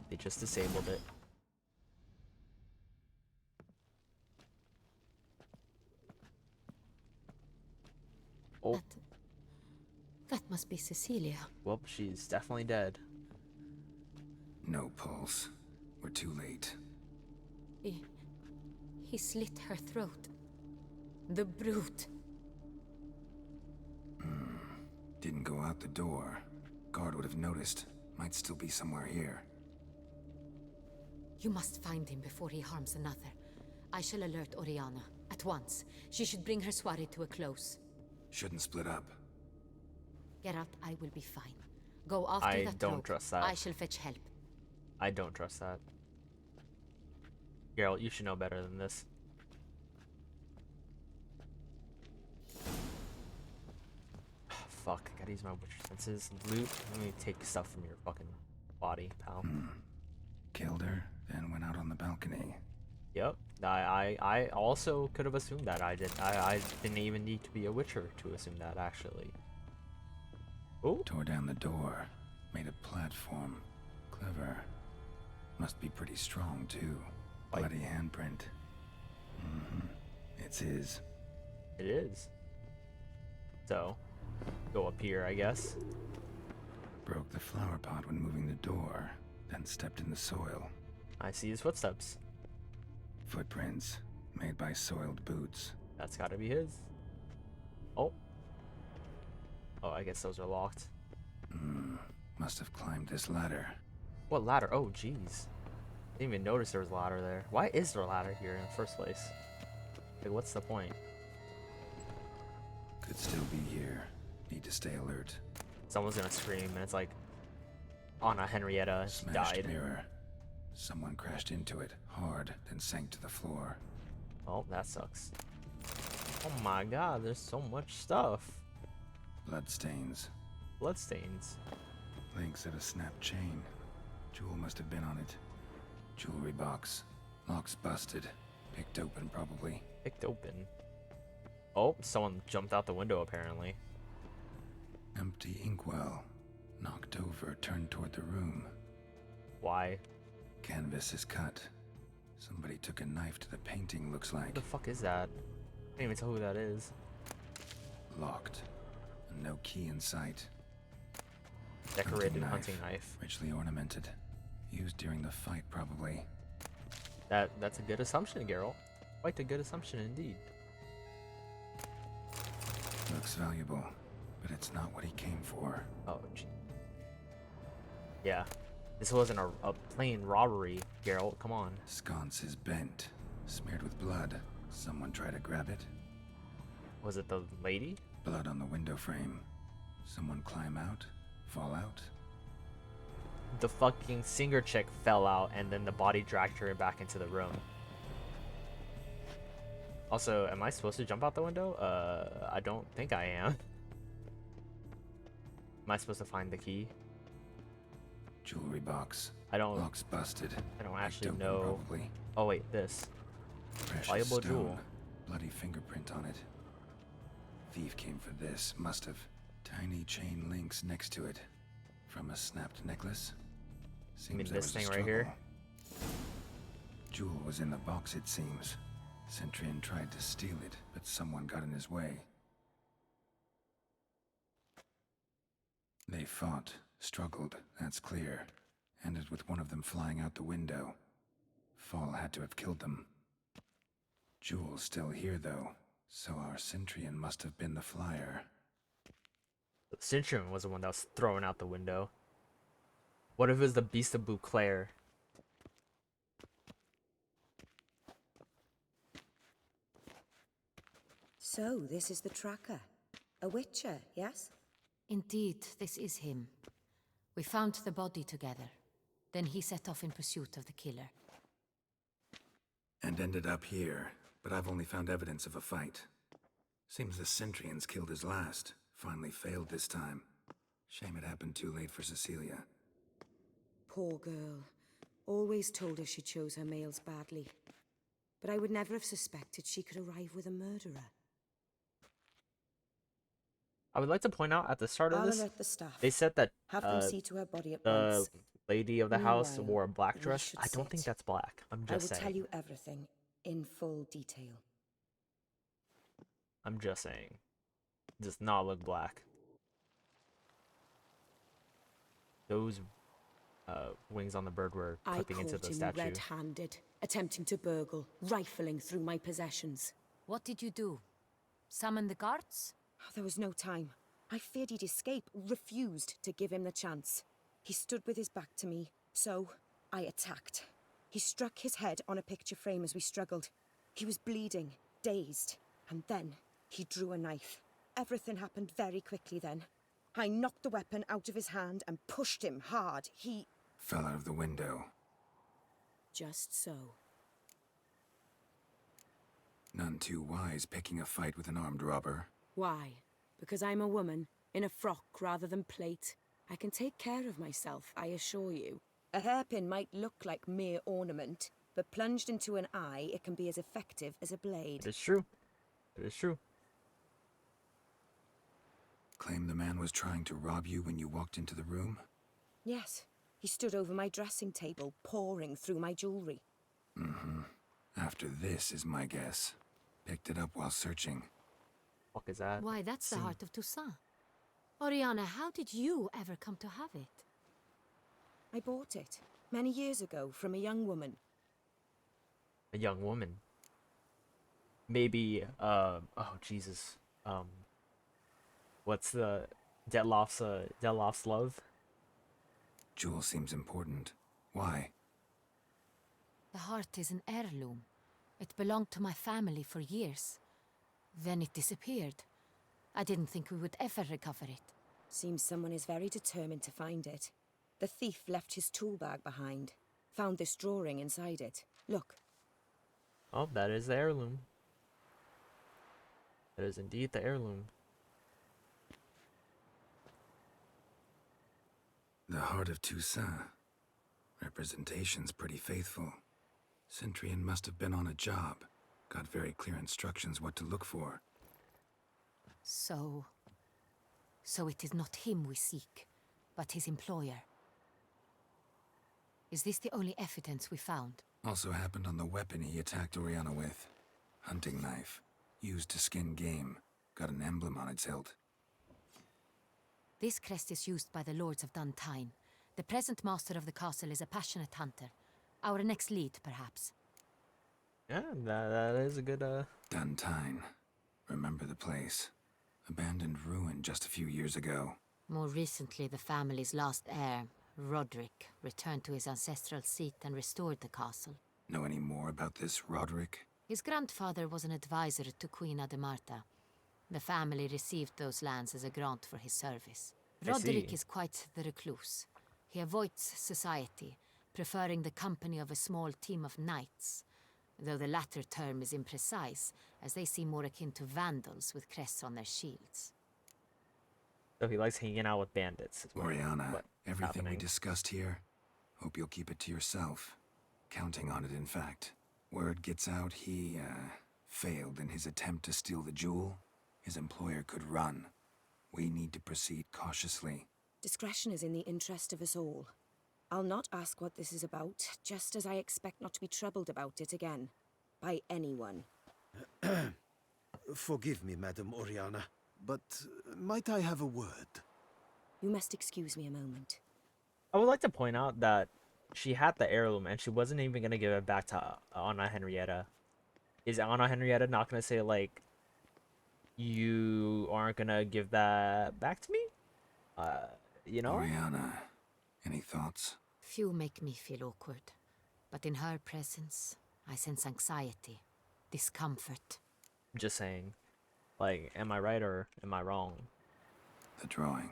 They just disabled it. Oh, That must be Cecilia. well, she's definitely dead. No pulse. We're too late. He slit her throat. The brute. Didn't go out the door. Guard would have noticed. Might still be somewhere here. You must find him before he harms another. I shall alert Oriana. At once. She should bring her soirée to a close. Shouldn't split up. Geralt, I will be fine. Go after I that don't rogue. trust that. I shall fetch help. I don't trust that. Geralt, you should know better than this. Fuck, I gotta use my Witcher senses. Loot, let me take stuff from your fucking body, pal. Killed her, then went out on the balcony. Yep, I also could have assumed that. I didn't even need to be a Witcher to assume that, actually. Oh, Tore down the door. Made a platform. Clever. Must be pretty strong, too. Bloody handprint. It's his. it is. So, go up here, I guess. Broke the flower pot when moving the door, then stepped in the soil. I see his footsteps. Footprints, made by soiled boots. That's gotta be his. Oh. Oh, I guess those are locked. Must have climbed this ladder. What ladder? Oh, jeez. Didn't even notice there was a ladder there. Why is there a ladder here in the first place? Like, what's the point? Could still be here. Need to stay alert. Someone's gonna scream, and it's like, Anna Henrietta Smashed died. mirror. Someone crashed into it hard, then sank to the floor. Oh, that sucks. Oh my god, there's so much stuff. Bloodstains. Bloodstains. Links of a snapped chain. Jewel must have been on it. Jewelry box. Lock's busted. Picked open, probably. Picked open. Oh, someone jumped out the window, apparently. Empty inkwell. Knocked over, turned toward the room. Why? Canvas is cut. Somebody took a knife to the painting, looks What like. the fuck is that? I can't even tell who that is. Locked. No key in sight. Decorated hunting knife. Richly ornamented. Used during the fight, probably. That's a good assumption, Geralt. Quite a good assumption indeed. Looks valuable, but it's not what he came for. Oh, gee. Yeah. This wasn't a plain robbery, Geralt. Come on. Sconce is bent. Smeared with blood. Someone try to grab it? Was it the lady? Blood on the window frame. Someone climb out? Fall out? The fucking singer chick fell out, and then the body dragged her back into the room. Also, am I supposed to jump out the window? I don't think I am. Am I supposed to find the key? Jewelry box. I don't Lock's busted. actually Picked open, know. Probably. Oh wait, this. Precious Valuable stone. jewel. Bloody fingerprint on it. Thief came for this. Must have. Tiny chain links next to it. From a snapped necklace. Seems mean there this was a thing right here? struggle. Jewel was in the box, it seems. Centurion tried to steal it, but someone got in his way. They fought, struggled, that's clear. Ended with one of them flying out the window. Fall had to have killed them. Jewel's still here, though, so our Centurion must have been the flyer. The Centurion was the one that was thrown out the window. What if it was the Beast of Beauclair? So, this is the tracker. A witcher, yes? Indeed, this is him. We found the body together. Then he set off in pursuit of the killer. And ended up here, but I've only found evidence of a fight. Seems the Centurions killed his last. Finally failed this time. Shame it happened too late for Cecilia. Poor girl. Always told her she chose her males badly. But I would never have suspected she could arrive with a murderer. I would like to point out at the start of I'll this, alert the staff. they said that Have them see to her body at the once. lady of the house Meanwhile, wore a black we dress. should I don't think sit. that's black. I'm I will just tell saying. you everything in full detail. I'm just saying. Does not look black. Those wings on the bird were I clipping into caught the him statue. red-handed, attempting to burgle, rifling through my possessions. What did you do? Summon the guards? Oh, there was no time. I feared he'd escape, refused to give him the chance. He stood with his back to me, so I attacked. He struck his head on a picture frame as we struggled. He was bleeding, dazed, and then he drew a knife. Everything happened very quickly then. I knocked the weapon out of his hand and pushed him hard. He... Fell out of the window. Just so. None too wise picking a fight with an armed robber. Why? Because I'm a woman, in a frock rather than plate. I can take care of myself, I assure you. A hairpin might look like mere ornament, but plunged into an eye, it can be as effective as a blade. It's true. It is true. Claim the man was trying to rob you when you walked into the room? Yes, he stood over my dressing table, pouring through my jewelry. Mm-hmm. After this is my guess. Picked it up while searching. Fuck is that? Why, that's the Scene. heart of Toussaint. Oriana, how did you ever come to have it? I bought it, many years ago, from a young woman. A young woman. Maybe, oh Jesus. What's the Detloff's love? Jewel seems important. Why? The heart is an heirloom. It belonged to my family for years. Then it disappeared. I didn't think we would ever recover it. Seems someone is very determined to find it. The thief left his tool bag behind. Found this drawing inside it. Look. Oh, that is the heirloom. That is indeed the heirloom. The Heart of Toussaint. Representation's pretty faithful. Centurion must have been on a job. Got very clear instructions what to look for. So it is not him we seek, but his employer. Is this the only evidence we found? Also happened on the weapon he attacked Oriana with. Hunting knife. Used to skin game. Got an emblem on its hilt. This crest is used by the Lords of Duntine. The present master of the castle is a passionate hunter. Our next lead, perhaps. Yeah, that is a good, Duntine. Remember the place. Abandoned ruin just a few years ago. More recently, the family's last heir, Roderick, returned to his ancestral seat and restored the castle. Know any more about this Roderick? His grandfather was an advisor to Queen Ademarta. The family received those lands as a grant for his service. I Roderick see. is quite the recluse. He avoids society, preferring the company of a small team of knights, though the latter term is imprecise, as they seem more akin to vandals with crests on their shields. so he likes hanging out with bandits. Is Oriana, what's everything we happening. discussed here, hope you'll keep it to yourself. Counting on it, in fact. Word gets out he, failed in his attempt to steal the jewel. His employer could run. We need to proceed cautiously. Discretion is in the interest of us all. I'll not ask what this is about, just as I expect not to be troubled about it again. By anyone. Forgive me, Madam Oriana, but might I have a word? You must excuse me a moment. I would like to point out that she had the heirloom and she wasn't even gonna give it back to Anna Henrietta. Is Anna Henrietta not gonna say like, you aren't gonna give that back to me? You know? Oriana, any thoughts? Few make me feel awkward, but in her presence, I sense anxiety, discomfort. I'm just saying, like, am I right or am I wrong? The drawing.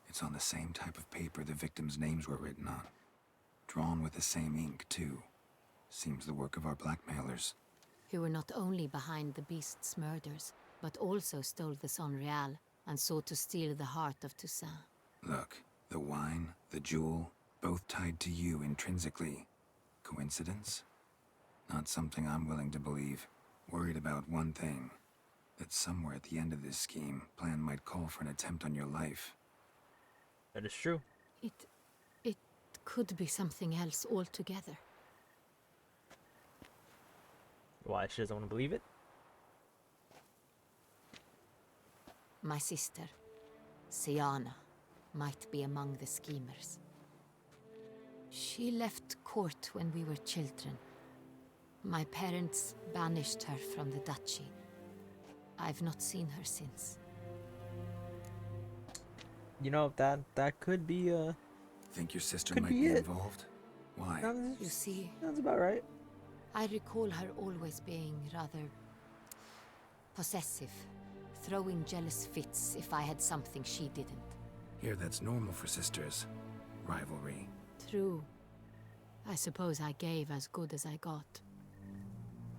It's on the same type of paper the victims' names were written on. Drawn with the same ink, too. Seems the work of our blackmailers. Who were not only behind the beast's murders, but also stole the Son Real and sought to steal the heart of Toussaint. Look, the wine, the jewel, both tied to you intrinsically. Coincidence? Not something I'm willing to believe. Worried about one thing. That somewhere at the end of this scheme, plan might call for an attempt on your life. That is true. It could be something else altogether. Why, she doesn't want to believe it? My sister, Siana, might be among the schemers. She left court when we were children. My parents banished her from the duchy. I've not seen her since. You know, that could be Think your sister Could might be be it. involved? Why? You see, Sounds about right. I recall her always being rather possessive, throwing jealous fits if I had something she didn't. Here, that's normal for sisters. Rivalry. True. I suppose I gave as good as I got.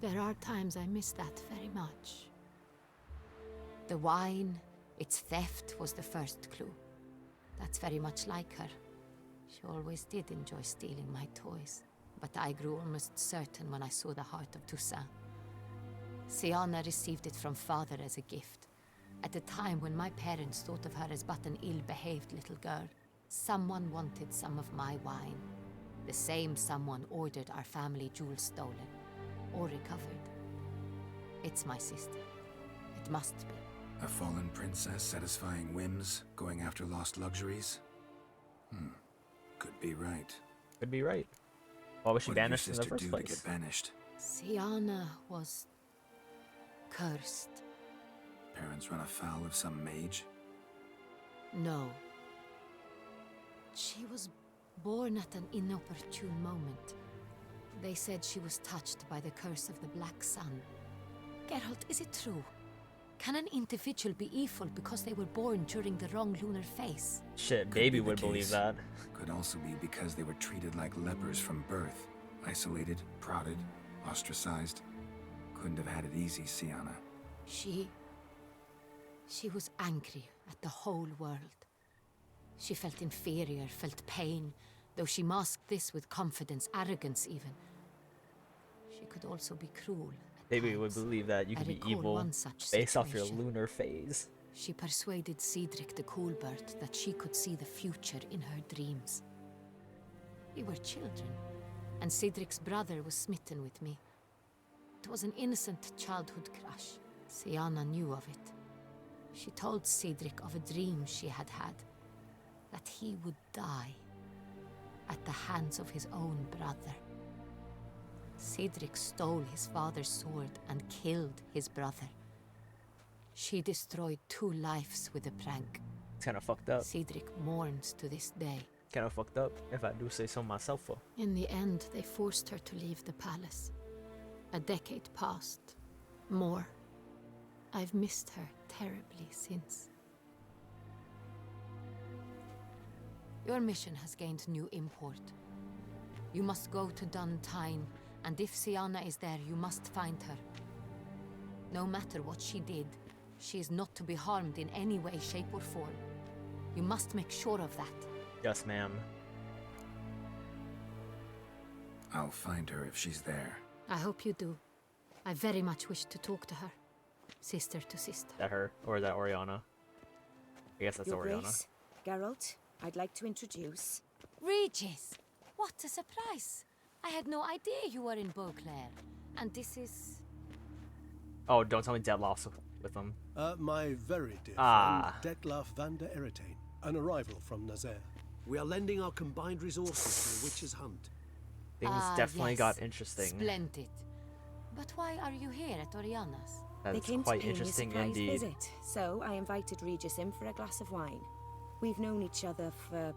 There are times I miss that very much. The wine, its theft was the first clue. That's very much like her. She always did enjoy stealing my toys, but I grew almost certain when I saw the heart of Toussaint. Siana received it from father as a gift. At a time when my parents thought of her as but an ill-behaved little girl, someone wanted some of my wine. The same someone ordered our family jewels stolen, or recovered. It's my sister. It must be. A fallen princess satisfying whims, going after lost luxuries? Could be right. Could be right. Why was she What did your banished in the sister first do place? to get banished? Siana was cursed. Parents run afoul of some mage? No. She was born at an inopportune moment. They said she was touched by the curse of the Black Sun. Geralt, is it true? Can an individual be evil because they were born during the wrong lunar phase? Shit, Could baby be the would believe case. that. Could also be because they were treated like lepers from birth. Isolated, prodded, ostracized. Couldn't have had it easy, Siana. She was angry at the whole world. She felt inferior, felt pain, though she masked this with confidence, arrogance even. She could also be cruel. at Baby would times. believe that you I could be recall evil one such based off your situation. lunar phase. She persuaded Cedric the Coolbird that she could see the future in her dreams. We were children, and Cedric's brother was smitten with me. It was an innocent childhood crush. Siana knew of it. She told Cedric of a dream she had had, that he would die at the hands of his own brother. Cedric stole his father's sword and killed his brother. She destroyed 2 lives with a prank. It's kind of fucked up. Cedric mourns to this day. Kind of fucked up, if I do say so myself. In the end, they forced her to leave the palace. A decade passed. More. I've missed her terribly since. Your mission has gained new import. You must go to Dun Tine, and if Siana is there, you must find her. No matter what she did, she is not to be harmed in any way, shape, or form. You must make sure of that. Yes, ma'am. I'll find her if she's there. I hope you do. I very much wish to talk to her. Sister to sister. That her, or is that Oriana? I guess that's Your Oriana. Grace, Geralt, I'd like to introduce... Regis! What a surprise! I had no idea you were in Beauclair. And this is... Oh, don't tell me Detlof's with them. My very dear Ah. friend, Detlaf van der Eretain, an arrival from Nazaire. We are lending our combined resources to a witch's hunt. Things definitely got interesting. Splendid. But why are you here at Oriana's? They That's came quite to pay me a interesting surprise indeed. visit, so I invited Regis in for a glass of wine. We've known each other for...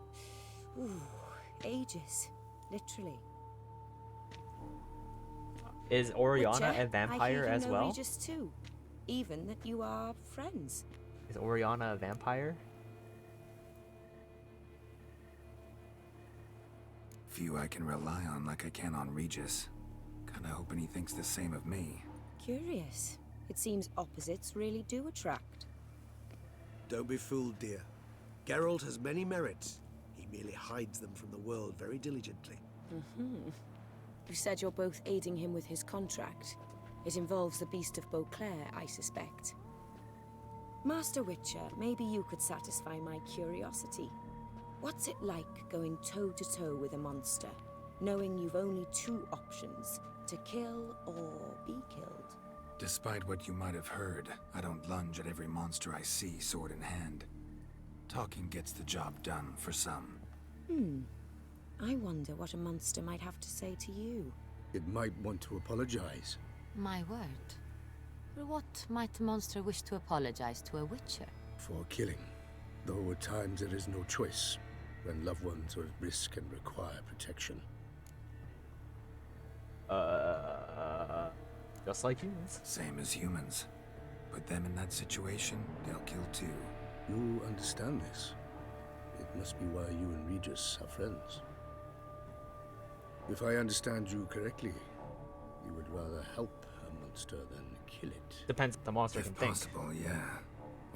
ages. Literally. Is Oriana Witcher, a vampire I hear you as know well? Regis too. Even that you are friends. Is Oriana a vampire? Few I can rely on like I can on Regis. Kinda hoping he thinks the same of me. Curious. It seems opposites really do attract. Don't be fooled, dear. Geralt has many merits. He merely hides them from the world very diligently. You said you're both aiding him with his contract. It involves the Beast of Beauclair, I suspect. Master Witcher, maybe you could satisfy my curiosity. What's it like going toe-to-toe with a monster, knowing you've only two options, to kill or be killed? Despite what you might have heard, I don't lunge at every monster I see sword in hand. Talking gets the job done for some. I wonder what a monster might have to say to you. It might want to apologize. My word. For what might a monster wish to apologize to a witcher? For killing. Though at times there is no choice, when loved ones are at risk and require protection. Just like humans. Same as humans. Put them in that situation, they'll kill too. You understand this. It must be why you and Regis are friends. If I understand you correctly, you would rather help a monster than kill it. Depends the monster If can think. possible, yeah.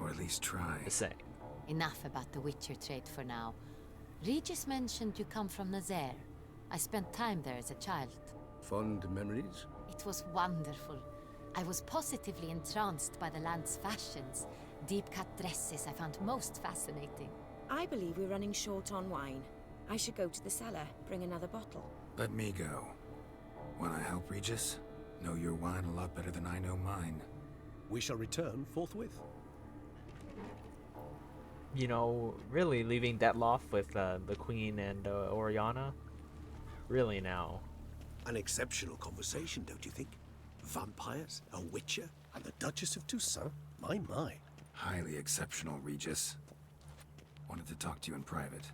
Or at least try. To say. Enough about the Witcher trait for now. Regis mentioned you come from Nazaire. I spent time there as a child. Fond memories? It was wonderful. I was positively entranced by the land's fashions. Deep-cut dresses I found most fascinating. I believe we're running short on wine. I should go to the cellar, bring another bottle. Let me go. Wanna help, Regis? Know your wine a lot better than I know mine. We shall return forthwith. You know, really leaving Detloff with the Queen and Oriana? Really now. An exceptional conversation, don't you think? Vampires, a witcher, and the Duchess of Toussaint? My. Highly exceptional, Regis. Wanted to talk to you in private.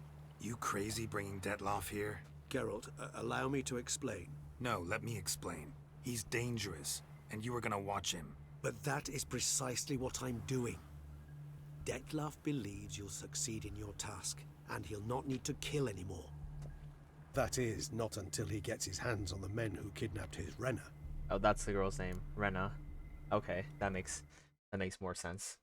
You crazy bringing Detloff here? Geralt, allow me to explain. No, let me explain. He's dangerous, and you were gonna watch him. But that is precisely what I'm doing. Detlaff believes you'll succeed in your task, and he'll not need to kill anymore. That is, not until he gets his hands on the men who kidnapped his Rena. Oh, that's the girl's name, Rena. Okay, that makes more sense.